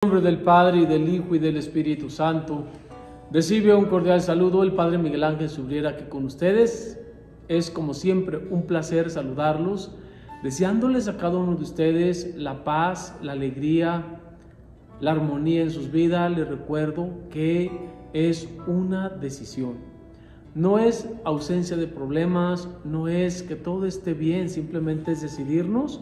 En nombre del Padre, y del Hijo, y del Espíritu Santo. Recibe un cordial saludo el Padre Miguel Ángel Subriera, aquí con ustedes. Es como siempre un placer saludarlos, deseándoles a cada uno de ustedes la paz, la alegría, la armonía en sus vidas. Les recuerdo que es una decisión. No es ausencia de problemas, no es que todo esté bien, simplemente es decidirnos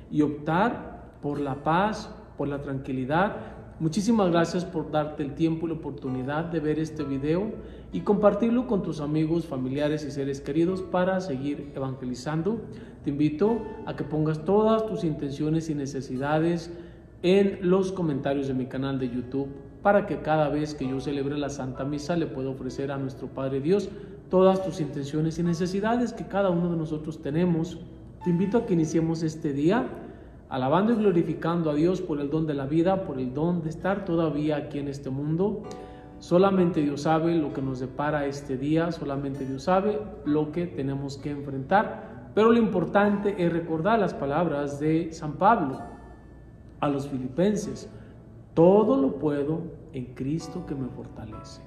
y optar por la paz, por la tranquilidad. Muchísimas gracias por darte el tiempo y la oportunidad de ver este video y compartirlo con tus amigos, familiares y seres queridos para seguir evangelizando. Te invito a que pongas todas tus intenciones y necesidades en los comentarios de mi canal de YouTube, para que cada vez que yo celebre la Santa Misa le pueda ofrecer a nuestro Padre Dios todas tus intenciones y necesidades que cada uno de nosotros tenemos. Te invito a que iniciemos este día alabando y glorificando a Dios por el don de la vida, por el don de estar todavía aquí en este mundo. Solamente Dios sabe lo que nos depara este día, solamente Dios sabe lo que tenemos que enfrentar. Pero lo importante es recordar las palabras de San Pablo a los filipenses: todo lo puedo en Cristo que me fortalece.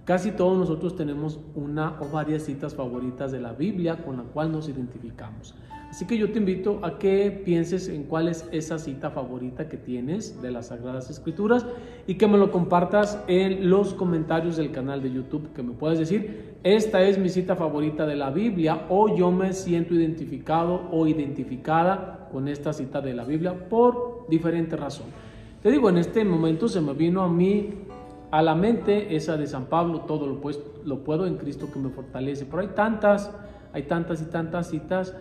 Casi todos nosotros tenemos una o varias citas favoritas de la Biblia con la cual nos identificamos. Así que yo te invito a que pienses en cuál es esa cita favorita que tienes de las Sagradas Escrituras y que me lo compartas en los comentarios del canal de YouTube, que me puedas decir: esta es mi cita favorita de la Biblia, o yo me siento identificado o identificada con esta cita de la Biblia por diferente razón. Te digo, en este momento se me vino a mí a la mente esa de San Pablo: todo lo puedo en Cristo que me fortalece. Pero hay tantas y tantas citas,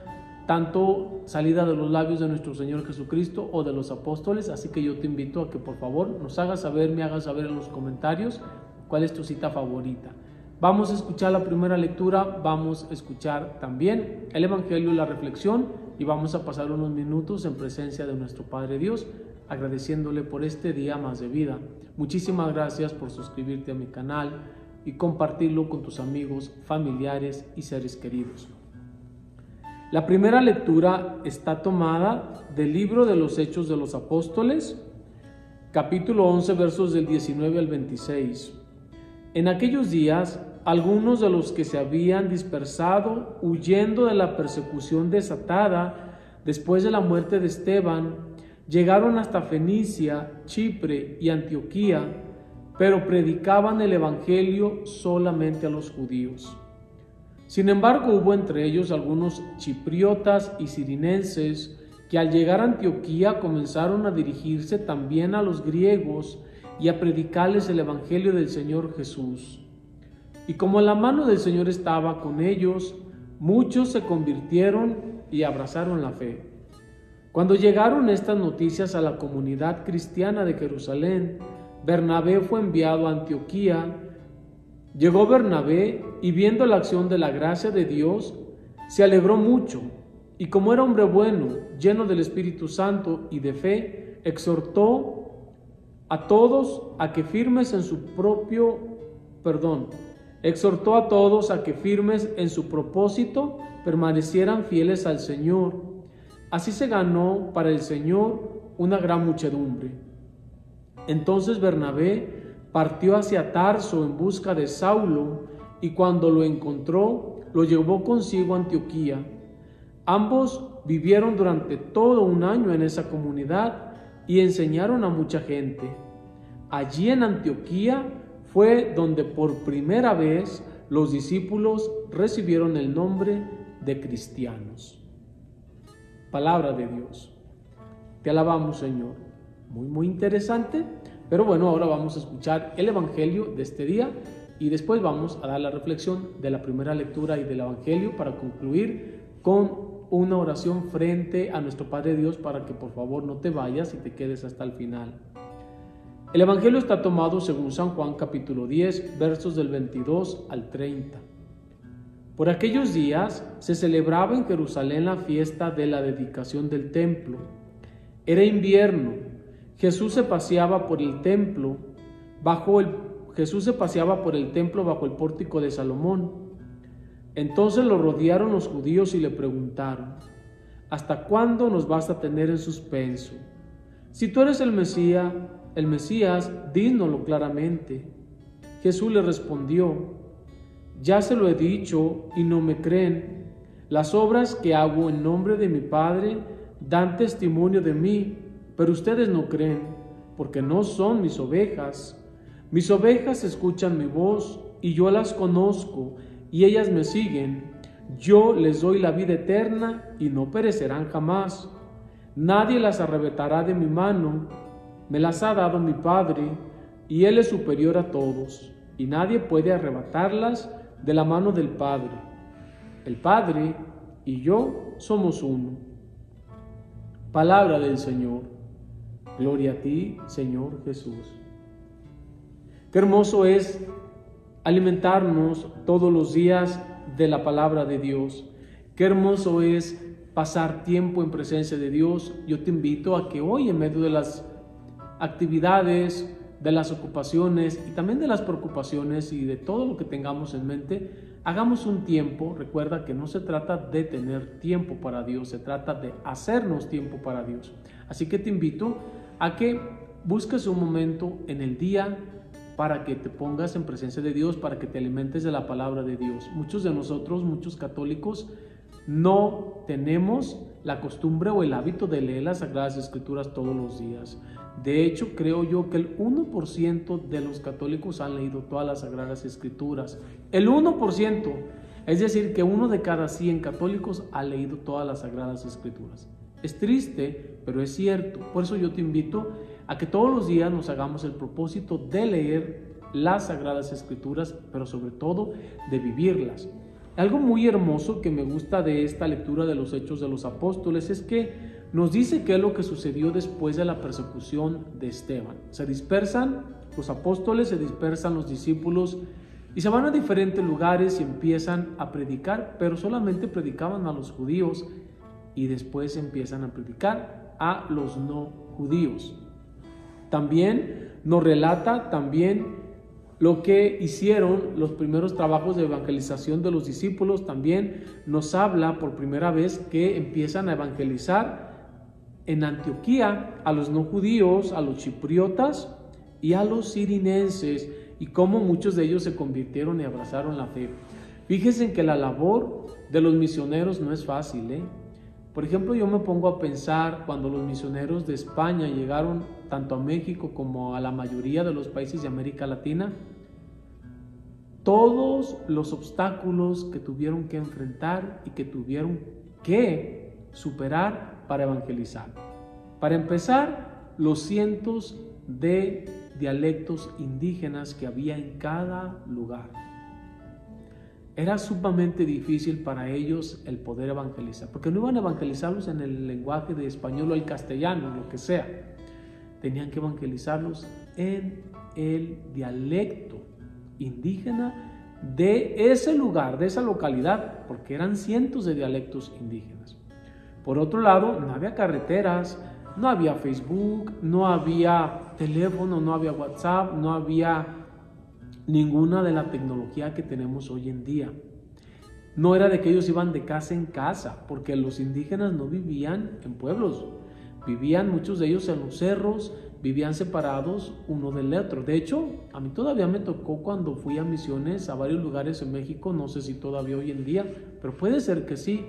tanto salida de los labios de nuestro Señor Jesucristo o de los apóstoles. Así que yo te invito a que por favor nos me hagas saber en los comentarios cuál es tu cita favorita. Vamos a escuchar la primera lectura, vamos a escuchar también el Evangelio y la reflexión, y vamos a pasar unos minutos en presencia de nuestro Padre Dios, agradeciéndole por este día más de vida. Muchísimas gracias por suscribirte a mi canal y compartirlo con tus amigos, familiares y seres queridos. La primera lectura está tomada del libro de los Hechos de los Apóstoles, capítulo 11, versos del 19 al 26. En aquellos días, algunos de los que se habían dispersado, huyendo de la persecución desatada después de la muerte de Esteban, llegaron hasta Fenicia, Chipre y Antioquía, pero predicaban el Evangelio solamente a los judíos. Sin embargo, hubo entre ellos algunos chipriotas y cirinenses que al llegar a Antioquía comenzaron a dirigirse también a los griegos y a predicarles el Evangelio del Señor Jesús. Y como la mano del Señor estaba con ellos, muchos se convirtieron y abrazaron la fe. Cuando llegaron estas noticias a la comunidad cristiana de Jerusalén, Bernabé fue enviado a Antioquía. Llegó Bernabé y, viendo la acción de la gracia de Dios, se alegró mucho, y como era hombre bueno, lleno del Espíritu Santo y de fe, exhortó a todos a que firmes en su propósito permanecieran fieles al Señor. Así se ganó para el Señor una gran muchedumbre. Entonces Bernabé partió hacia Tarso en busca de Saulo, y cuando lo encontró, lo llevó consigo a Antioquía. Ambos vivieron durante todo un año en esa comunidad y enseñaron a mucha gente. Allí en Antioquía fue donde por primera vez los discípulos recibieron el nombre de cristianos. Palabra de Dios. Te alabamos, Señor. Muy interesante. Pero bueno, ahora vamos a escuchar el Evangelio de este día y después vamos a dar la reflexión de la primera lectura y del Evangelio, para concluir con una oración frente a nuestro Padre Dios, para que por favor no te vayas y te quedes hasta el final. El Evangelio está tomado según San Juan capítulo 10, versos del 22 al 30. Por aquellos días se celebraba en Jerusalén la fiesta de la dedicación del templo. Era invierno. Jesús se paseaba por el templo bajo el pórtico de Salomón. Entonces lo rodearon los judíos y le preguntaron: ¿hasta cuándo nos vas a tener en suspenso? Si tú eres el Mesías, el Mesías, dínoslo claramente. Jesús le respondió: ya se lo he dicho y no me creen. Las obras que hago en nombre de mi Padre dan testimonio de mí, pero ustedes no creen, porque no son mis ovejas. Mis ovejas escuchan mi voz, y yo las conozco, y ellas me siguen. Yo les doy la vida eterna, y no perecerán jamás. Nadie las arrebatará de mi mano. Me las ha dado mi Padre, y Él es superior a todos, y nadie puede arrebatarlas de la mano del Padre. El Padre y yo somos uno. Palabra del Señor. Gloria a ti, Señor Jesús. Qué hermoso es alimentarnos todos los días de la palabra de Dios. Qué hermoso es pasar tiempo en presencia de Dios. Yo te invito a que hoy, en medio de las actividades, de las ocupaciones y también de las preocupaciones y de todo lo que tengamos en mente, hagamos un tiempo. Recuerda que no se trata de tener tiempo para Dios, se trata de hacernos tiempo para Dios. Así que te invito a que busques un momento en el día para que te pongas en presencia de Dios, para que te alimentes de la palabra de Dios. Muchos de nosotros, muchos católicos, no tenemos la costumbre o el hábito de leer las Sagradas Escrituras todos los días. De hecho, creo yo que el 1% de los católicos han leído todas las Sagradas Escrituras. El 1%, es decir, que 1 de cada 100 católicos ha leído todas las Sagradas Escrituras. Es triste, pero es cierto. Por eso yo te invito a que todos los días nos hagamos el propósito de leer las Sagradas Escrituras, pero sobre todo de vivirlas. Algo muy hermoso que me gusta de esta lectura de los Hechos de los Apóstoles es que nos dice qué es lo que sucedió después de la persecución de Esteban. Se dispersan los apóstoles, se dispersan los discípulos y se van a diferentes lugares y empiezan a predicar, pero solamente predicaban a los judíos y después empiezan a predicar a los no judíos. También nos relata lo que hicieron los primeros trabajos de evangelización de los discípulos. También nos habla por primera vez que empiezan a evangelizar en Antioquía a los no judíos, a los chipriotas y a los sirinenses, y cómo muchos de ellos se convirtieron y abrazaron la fe. Fíjense que la labor de los misioneros no es fácil, ¿eh? Por ejemplo, yo me pongo a pensar cuando los misioneros de España llegaron tanto a México como a la mayoría de los países de América Latina, todos los obstáculos que tuvieron que enfrentar y que tuvieron que superar para evangelizar. Para empezar, los cientos de dialectos indígenas que había en cada lugar. Era sumamente difícil para ellos el poder evangelizar, porque no iban a evangelizarlos en el lenguaje de español o el castellano, lo que sea. Tenían que evangelizarlos en el dialecto indígena de ese lugar, de esa localidad, porque eran cientos de dialectos indígenas. Por otro lado, no había carreteras, no había Facebook, no había teléfono, no había WhatsApp, no había ninguna de la tecnología que tenemos hoy en día. No era de que ellos iban de casa en casa, porque los indígenas no vivían en pueblos, vivían muchos de ellos en los cerros, vivían separados uno del otro. De hecho, a mí todavía me tocó cuando fui a misiones a varios lugares en México, no sé si todavía hoy en día, pero puede ser que sí,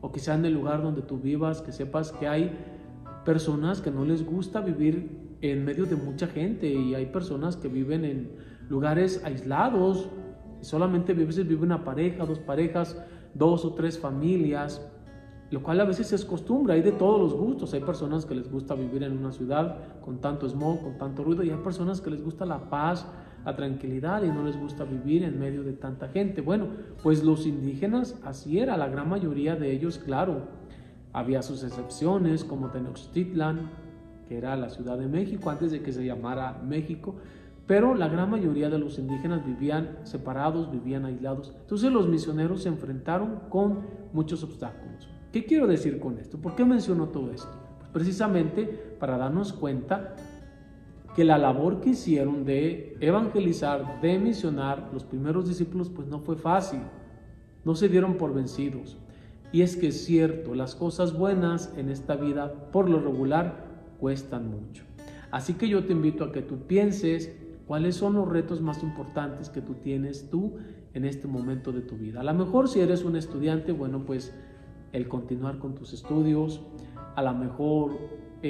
o quizá en el lugar donde tú vivas, que sepas que hay personas que no les gusta vivir en medio de mucha gente, y hay personas que viven en lugares aislados, y solamente a veces vive una pareja, dos parejas, 2 o 3 familias, lo cual a veces es costumbre. Hay de todos los gustos. Hay personas que les gusta vivir en una ciudad con tanto smog, con tanto ruido, y hay personas que les gusta la paz, la tranquilidad, y no les gusta vivir en medio de tanta gente. Bueno, pues los indígenas así era, la gran mayoría de ellos, claro. Había sus excepciones, como Tenochtitlan, que era la Ciudad de México antes de que se llamara México, pero la gran mayoría de los indígenas vivían separados, vivían aislados. Entonces los misioneros se enfrentaron con muchos obstáculos. ¿Qué quiero decir con esto? ¿Por qué menciono todo esto? Pues precisamente para darnos cuenta que la labor que hicieron de evangelizar, de misionar los primeros discípulos, pues no fue fácil. No se dieron por vencidos. Y es que es cierto, las cosas buenas en esta vida, por lo regular, cuestan mucho. Así que yo te invito a que tú pienses cuáles son los retos más importantes que tú tienes en este momento de tu vida. A lo mejor si eres un estudiante, bueno, pues el continuar con tus estudios, a lo mejor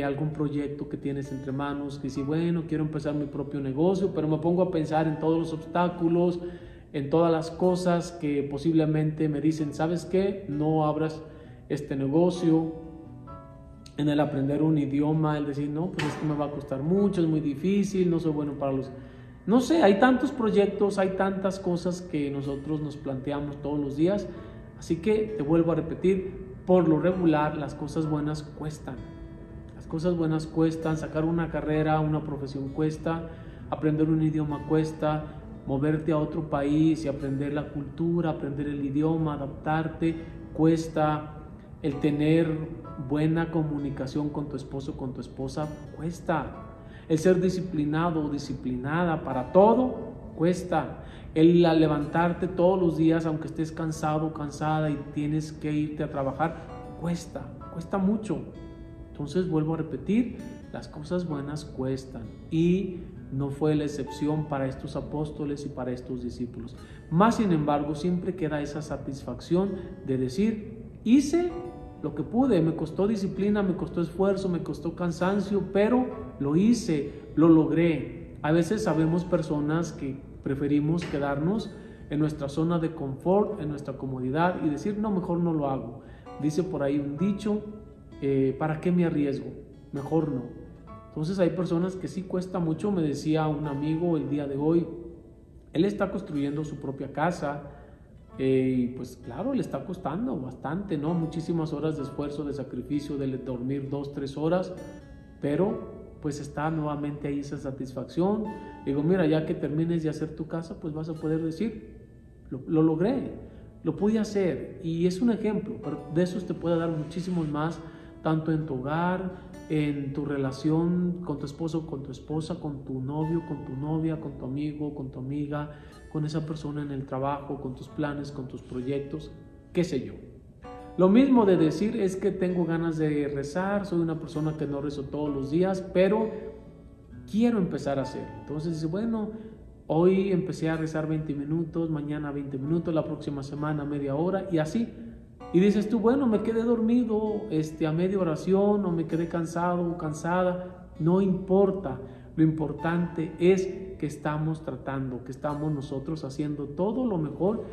algún proyecto que tienes entre manos, que si bueno, quiero empezar mi propio negocio, pero me pongo a pensar en todos los obstáculos, en todas las cosas que posiblemente me dicen, ¿sabes qué? No abras este negocio. En el aprender un idioma, el decir, no, pues esto me va a costar mucho, es muy difícil, no soy bueno para los... No sé, hay tantos proyectos, hay tantas cosas que nosotros nos planteamos todos los días. Así que te vuelvo a repetir, por lo regular las cosas buenas cuestan. Las cosas buenas cuestan, sacar una carrera, una profesión cuesta, aprender un idioma cuesta, moverte a otro país y aprender la cultura, aprender el idioma, adaptarte, cuesta. El tener buena comunicación con tu esposo, con tu esposa, cuesta. El ser disciplinado o disciplinada para todo, cuesta. El levantarte todos los días, aunque estés cansado o cansada y tienes que irte a trabajar, cuesta mucho. Entonces vuelvo a repetir, las cosas buenas cuestan y no fue la excepción para estos apóstoles y para estos discípulos. Más sin embargo, siempre queda esa satisfacción de decir, hice lo que pude, me costó disciplina, me costó esfuerzo, me costó cansancio, pero lo hice, lo logré. A veces sabemos personas que preferimos quedarnos en nuestra zona de confort, en nuestra comodidad y decir, no, mejor no lo hago. Dice por ahí un dicho, ¿para qué me arriesgo? Mejor no. Entonces hay personas que sí cuesta mucho. Me decía un amigo el día de hoy, él está construyendo su propia casa, y pues claro, le está costando bastante, ¿no? Muchísimas horas de esfuerzo, de sacrificio, de dormir 2-3 horas, pero pues está nuevamente ahí esa satisfacción. Digo, mira, ya que termines de hacer tu casa, pues vas a poder decir, lo logré, lo pude hacer. Y es un ejemplo, pero de esos te puede dar muchísimos más, tanto en tu hogar, en tu relación con tu esposo, con tu esposa, con tu novio, con tu novia, con tu amigo, con tu amiga, con esa persona en el trabajo, con tus planes, con tus proyectos, qué sé yo. Lo mismo de decir es que tengo ganas de rezar, soy una persona que no rezo todos los días, pero quiero empezar a hacer. Entonces dice, bueno, hoy empecé a rezar 20 minutos, mañana 20 minutos, la próxima semana media hora y así. Y dices tú, bueno, me quedé dormido a media oración o me quedé cansado o cansada, no importa. Lo importante es que estamos tratando, que estamos nosotros haciendo todo lo mejor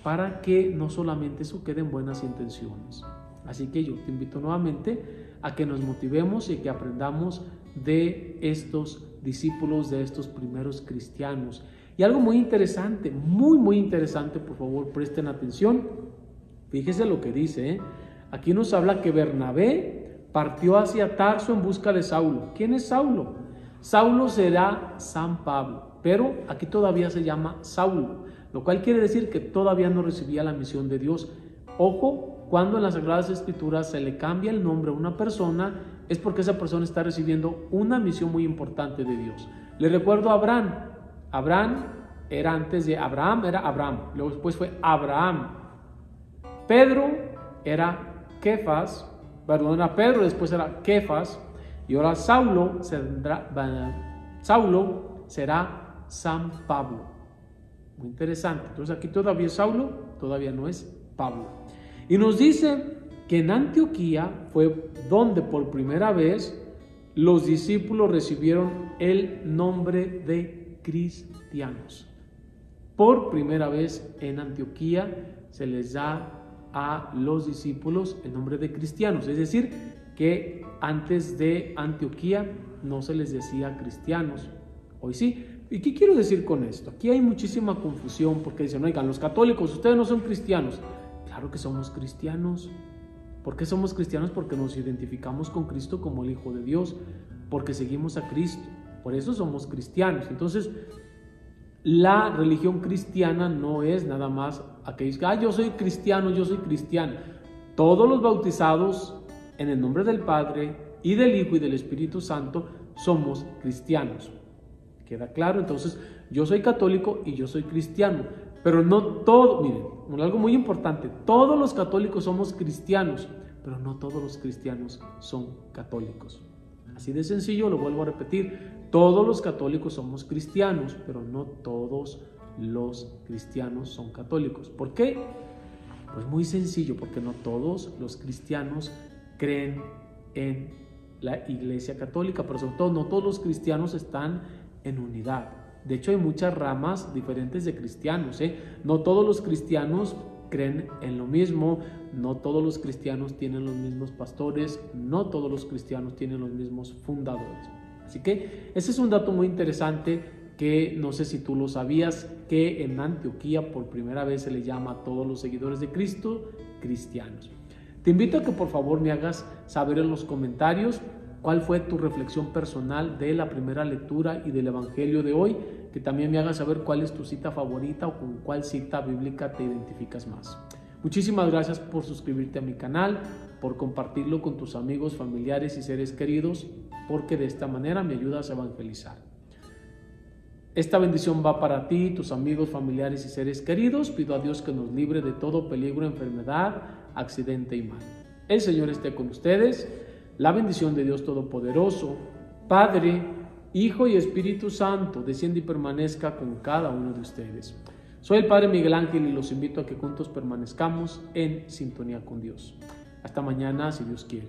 para que no solamente eso quede en buenas intenciones. Así que yo te invito nuevamente a que nos motivemos y que aprendamos de estos discípulos, de estos primeros cristianos. Y algo muy interesante, muy interesante, por favor presten atención. Fíjese lo que dice, Aquí nos habla que Bernabé partió hacia Tarso en busca de Saulo. ¿Quién es Saulo? Saulo será San Pablo, pero aquí todavía se llama Saulo, lo cual quiere decir que todavía no recibía la misión de Dios. Ojo, cuando en las Sagradas Escrituras se le cambia el nombre a una persona, es porque esa persona está recibiendo una misión muy importante de Dios. Le recuerdo a Abraham. Abraham era antes de Abraham, era Abraham, luego después fue Abraham. Pedro era Kefas, era Pedro, después era Kefas, y ahora Saulo será San Pablo. Muy interesante. Entonces aquí todavía es Saulo, todavía no es Pablo. Y nos dice que en Antioquía fue donde por primera vez los discípulos recibieron el nombre de cristianos. Por primera vez en Antioquía se les da a los discípulos el nombre de cristianos, es decir, que antes de Antioquía no se les decía cristianos, hoy sí. ¿Y qué quiero decir con esto? Aquí hay muchísima confusión porque dicen, oigan, los católicos, ustedes no son cristianos. Claro que somos cristianos. ¿Por qué somos cristianos? Porque nos identificamos con Cristo como el Hijo de Dios, porque seguimos a Cristo, por eso somos cristianos. Entonces, la religión cristiana no es nada más aquellos que, yo soy cristiano, yo soy cristiana. Todos los bautizados en el nombre del Padre y del Hijo y del Espíritu Santo somos cristianos. ¿Queda claro? Entonces, yo soy católico y yo soy cristiano, pero no todo, miren, algo muy importante, todos los católicos somos cristianos, pero no todos los cristianos son católicos. Así de sencillo, lo vuelvo a repetir. Todos los católicos somos cristianos, pero no todos los cristianos son católicos. ¿Por qué? Pues muy sencillo, porque no todos los cristianos creen en la Iglesia Católica, pero sobre todo no todos los cristianos están en unidad. De hecho, hay muchas ramas diferentes de cristianos, No todos los cristianos creen en lo mismo, no todos los cristianos tienen los mismos pastores, no todos los cristianos tienen los mismos fundadores. Así que ese es un dato muy interesante que no sé si tú lo sabías, que en Antioquía por primera vez se le llama a todos los seguidores de Cristo cristianos. Te invito a que por favor me hagas saber en los comentarios cuál fue tu reflexión personal de la primera lectura y del Evangelio de hoy, que también me hagas saber cuál es tu cita favorita o con cuál cita bíblica te identificas más. Muchísimas gracias por suscribirte a mi canal, por compartirlo con tus amigos, familiares y seres queridos, porque de esta manera me ayudas a evangelizar. Esta bendición va para ti, tus amigos, familiares y seres queridos. Pido a Dios que nos libre de todo peligro, enfermedad, accidente y mal. El Señor esté con ustedes. La bendición de Dios Todopoderoso, Padre, Hijo y Espíritu Santo, descienda y permanezca con cada uno de ustedes. Soy el Padre Miguel Ángel y los invito a que juntos permanezcamos en sintonía con Dios. Hasta mañana, si Dios quiere.